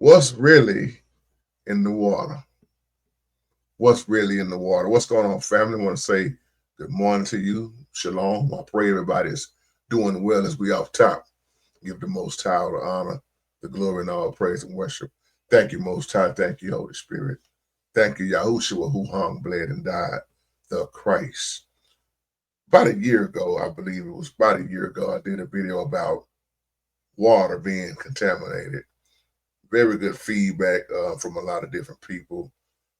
What's really in the water? What's really in the water? What's going on, family? I want to say good morning to you. Shalom. I pray everybody's doing well as we off top. Give the Most High all the honor, the glory, and all praise and worship. Thank you, Most High. Thank you, Holy Spirit. Thank you, Yahushua, who hung, bled, and died, the Christ. About a year ago, I believe it was about a year ago, I did a video about water being contaminated. Very good feedback from a lot of different people,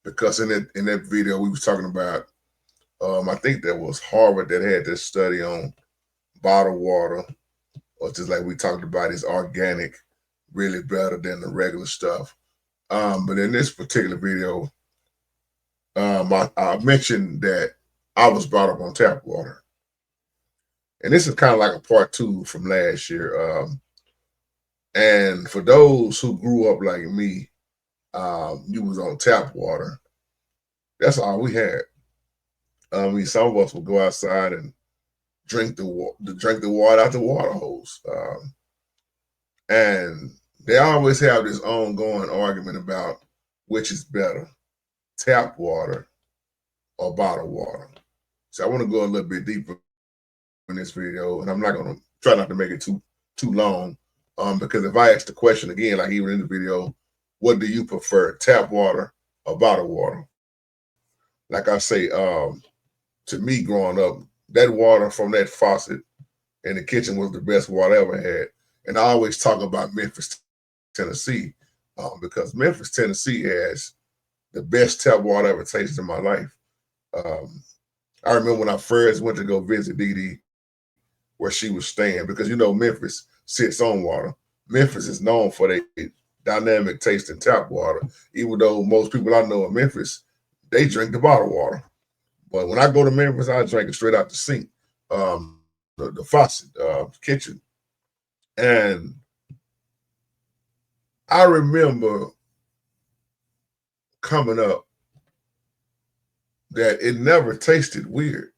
because in that video we was talking about I think that was Harvard that had this study on bottled water, or just like we talked about, is organic really better than the regular stuff. But in this particular video, I mentioned that I was brought up on tap water, and this is kind of like a part two from last year. And for those who grew up like me, you was on tap water. That's all we had. I mean, some of us would go outside and drink the water out the water hose, and they always have this ongoing argument about which is better, tap water or bottled water. So I want to go a little bit deeper in this video, and I'm not going to try not to make it too long, because if I ask the question again, like even in the video, what do you prefer, tap water or bottled water? Like I say, to me growing up, that water from that faucet in the kitchen was the best water I ever had. And I always talk about Memphis, Tennessee, because Memphis, Tennessee has the best tap water I ever tasted in my life. I remember when I first went to go visit Dee Dee where she was staying, because Memphis sits on water. Memphis is known for their dynamic taste in tap water, even though most people I know in Memphis, they drink the bottled water. But when I go to Memphis, I drink it straight out the sink, the faucet, kitchen. And I remember coming up that it never tasted weird.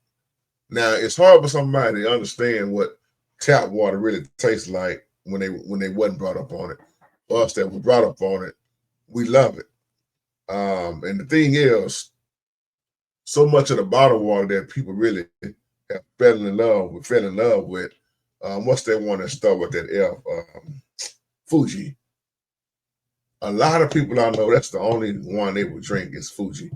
Now, it's hard for somebody to understand what tap water really tastes like when they wasn't brought up on it. For us that were brought up on it, we love it. And the thing is, so much of the bottled water that people really have fell in love with, what's that one that start with that F? Fuji. A lot of people I know, that's the only one they would drink is Fuji.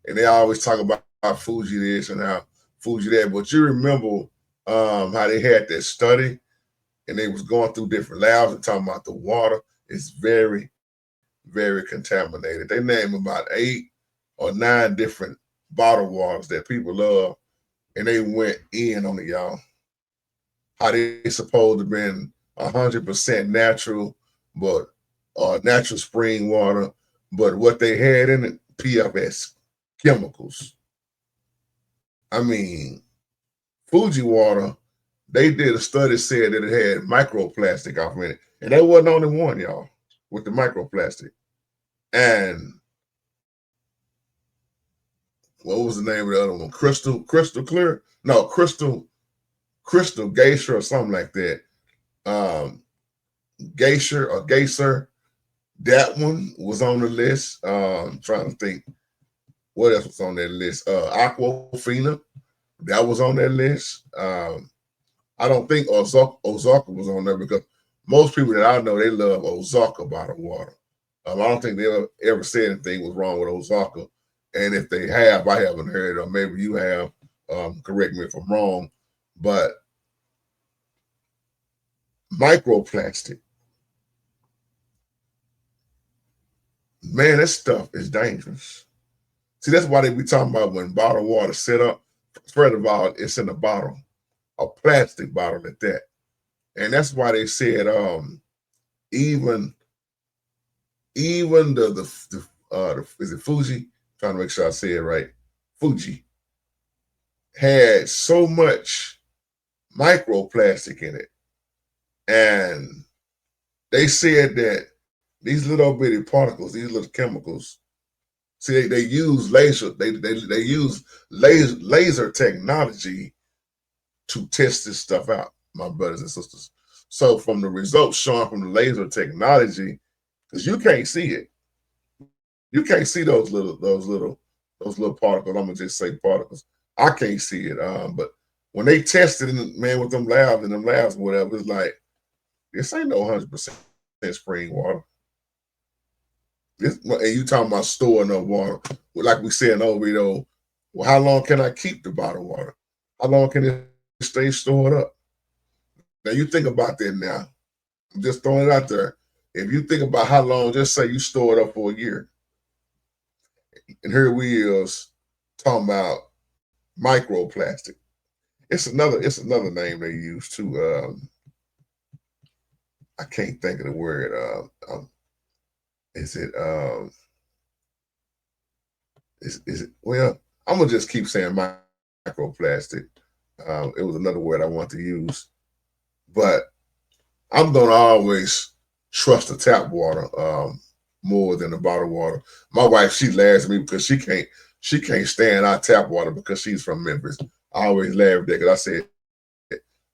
And they always talk about Fuji this and how Fuji that. But you remember how they had that study and they was going through different labs and talking about the water is very, very contaminated. They named about 8 or 9 different bottled waters that people love, and they went in on it, y'all. How they supposed to been 100% natural, but natural spring water, but what they had in it, PFS chemicals. I mean, Fuji water, they did a study said that it had microplastic off in it, and that wasn't only one, y'all, with the microplastic. And what was the name of the other one? Crystal Clear? No, Crystal Geisha or something like that. Geisha or Geyser. That one was on the list. Trying to think what else was on that list. Aquafina, that was on that list. I don't think Ozarka was on there, because most people that I know, they love Ozarka bottled water. I don't think they ever said anything was wrong with Ozarka. And if they have, I haven't heard, or maybe you have. Correct me if I'm wrong. But microplastic, man, that stuff is dangerous. See, that's why they be talking about when bottled water set up. First of all, it's in a bottle, a plastic bottle at that. And that's why they said even the is it Fuji? Trying to make sure I say it right. Fuji had so much microplastic in it, and they said that these little bitty particles, these little chemicals, see, they use they use laser technology to test this stuff out, my brothers and sisters. So from the results showing from the laser technology, because you can't see it. You can't see those little particles. I'm gonna just say particles. I can't see it. But when they tested it, man, with them labs, whatever, it's like this ain't no 100% spring water. This, and you talking about storing up water? Like we said in the video, well, how long can I keep the bottled water? How long can it stay stored up? Now you think about that. Now, I'm just throwing it out there. If you think about how long, just say you store it up for a year, and here we is talking about microplastic. It's another name they use too. I can't think of the word. Is it is it, well, I'm gonna just keep saying microplastic. It was another word I want to use, but I'm gonna always trust the tap water more than the bottled water. My wife, she laughs at me because she can't stand our tap water because she's from Memphis. I always laugh at that because I said,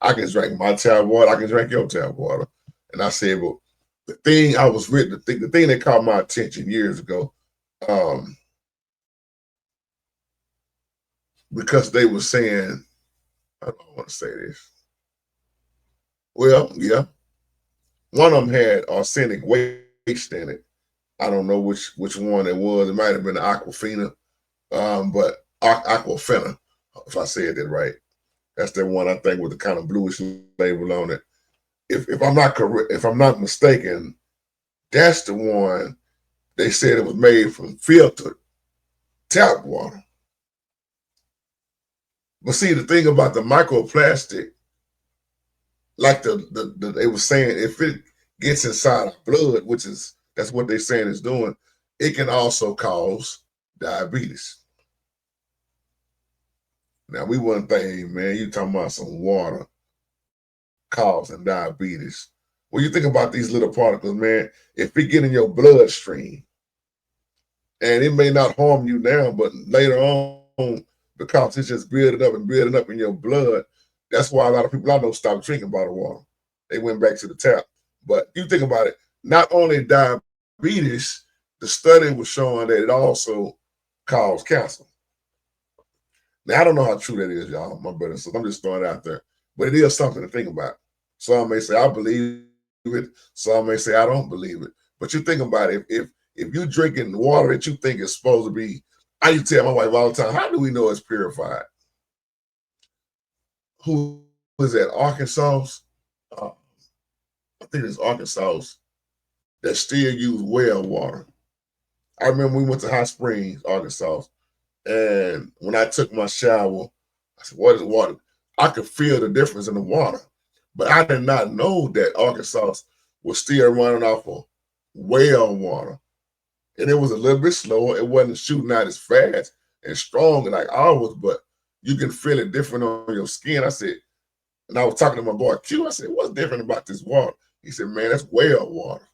I can drink my tap water, I can drink your tap water. And I said, well, the thing that caught my attention years ago, because they were saying, I don't want to say this. Well, yeah, one of them had arsenic waste in it. I don't know which one it was. It might have been Aquafina, but Aquafina, if I said that right. That's the one I think with the kind of bluish label on it. If I'm not correct, if I'm not mistaken, that's the one they said it was made from filtered tap water. But see, the thing about the microplastic, like they were saying, if it gets inside our blood, that's what they're saying it's doing, it can also cause diabetes. Now we wouldn't think, hey, man, you talking about some water causing diabetes. Well, you think about these little particles, man, if it get in your bloodstream, and it may not harm you now, but later on, because it's just building up in your blood, that's why a lot of people I know stopped drinking bottled water. They went back to the tap. But you think about it, not only diabetes, the study was showing that it also caused cancer. Now, I don't know how true that is, y'all, my brother. So I'm just throwing it out there. But it is something to think about. Some may say, I believe it. Some may say, I don't believe it. But you think about it. If you're drinking water that you think is supposed to be, I used to tell my wife all the time, how do we know it's purified? Who is that? Arkansas? I think it's Arkansas that still use well water. I remember we went to Hot Springs, Arkansas, and when I took my shower, I said, what is water? I could feel the difference in the water. But I did not know that Arkansas was still running off of well water. And it was a little bit slower. It wasn't shooting out as fast and strong like ours, but you can feel it different on your skin. I said, and I was talking to my boy Q, I said, what's different about this water? He said, man, that's well water.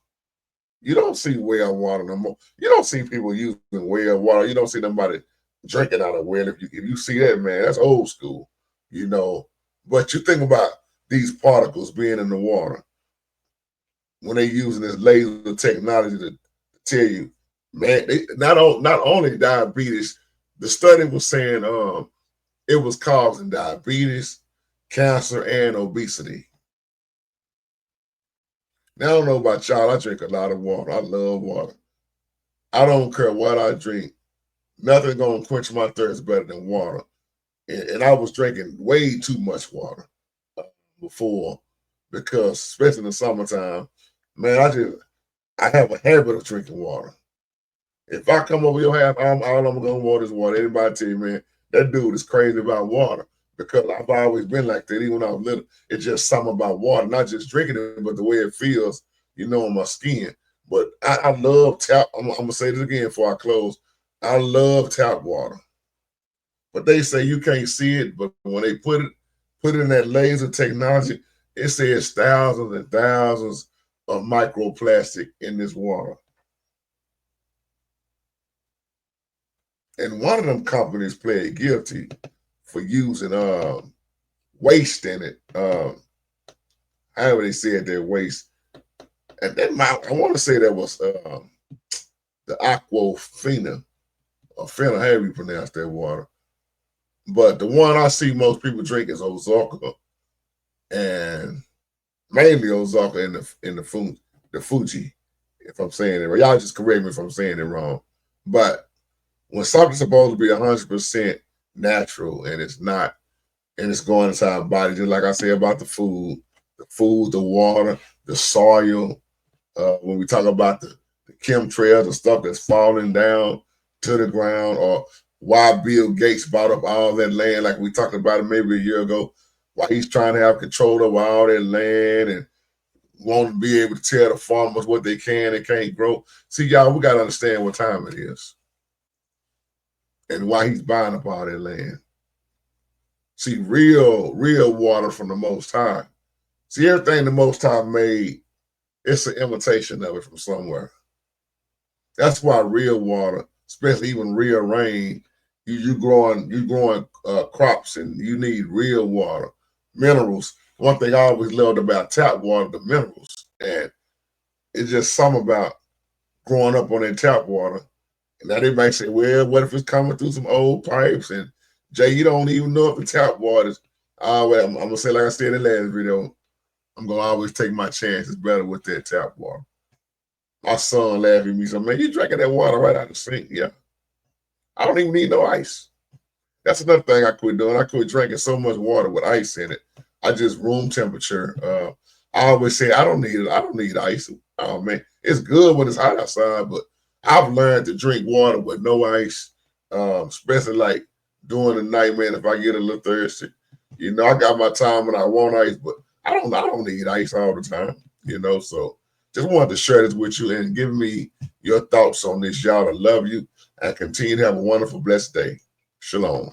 You don't see well water no more. You don't see people using well water. You don't see nobody drinking out of well. If you see that, man, that's old school, you know. But you think about these particles being in the water when they're using this laser technology to tell you, man, they not only diabetes, the study was saying it was causing diabetes, cancer, and obesity. Now I don't know about y'all. I drink a lot of water. I love water. I don't care what I drink. Nothing gonna quench my thirst better than water. And I was drinking way too much water before, because especially in the summertime, man, I have a habit of drinking water. If I come over your house, all I'm gonna want is water. Anybody tell you, man, that dude is crazy about water, because I've always been like that. Even when I was little, it's just something about water, not just drinking it, but the way it feels, on my skin. But I love tap. I'm gonna say this again before I close. I love tap water. But they say you can't see it, but when they put it in that laser technology, it says thousands and thousands of microplastic in this water. And one of them companies pled guilty for using waste in it. However they said their waste. And then I want to say that was the Aquafina or Fina, however you pronounce that water. But the one I see most people drink is Ozarka, and mainly Ozarka in the Fuji. If I'm saying it right, y'all just correct me if I'm saying it wrong. But when something's supposed to be 100% natural and it's not, and it's going inside our body, just like I say about the food, the water, the soil. When we talk about the chemtrails, the stuff that's falling down to the ground, or why Bill Gates bought up all that land, like we talked about it maybe a year ago, why he's trying to have control over all that land and want to be able to tell the farmers what they can and can't grow. See, y'all, we got to understand what time it is and why he's buying up all that land. See, real water from the Most High. See, everything the Most High made, it's an imitation of it from somewhere. That's why real water, especially even real rain, you growing crops, and you need real water, minerals. One thing I always loved about tap water, the minerals, and it's just something about growing up on that tap water. And now they might say, well, what if it's coming through some old pipes? And Jay, you don't even know if the tap water's. Well, I'm gonna say, like I said in the last video, I'm gonna always take my chances better with that tap water. My son laughed at me, so man, you drinking that water right out the sink? Yeah. I don't even need no ice. That's another thing I quit doing. I quit drinking so much water with ice in it. I just room temperature. I always say I don't need it. I don't need ice. Oh man, it's good when it's hot outside, but I've learned to drink water with no ice, especially like during the night, man. If I get a little thirsty, I got my time when I want ice, but I don't need ice all the time. So just wanted to share this with you and give me your thoughts on this, y'all. I love you and continue to have a wonderful, blessed day. Shalom.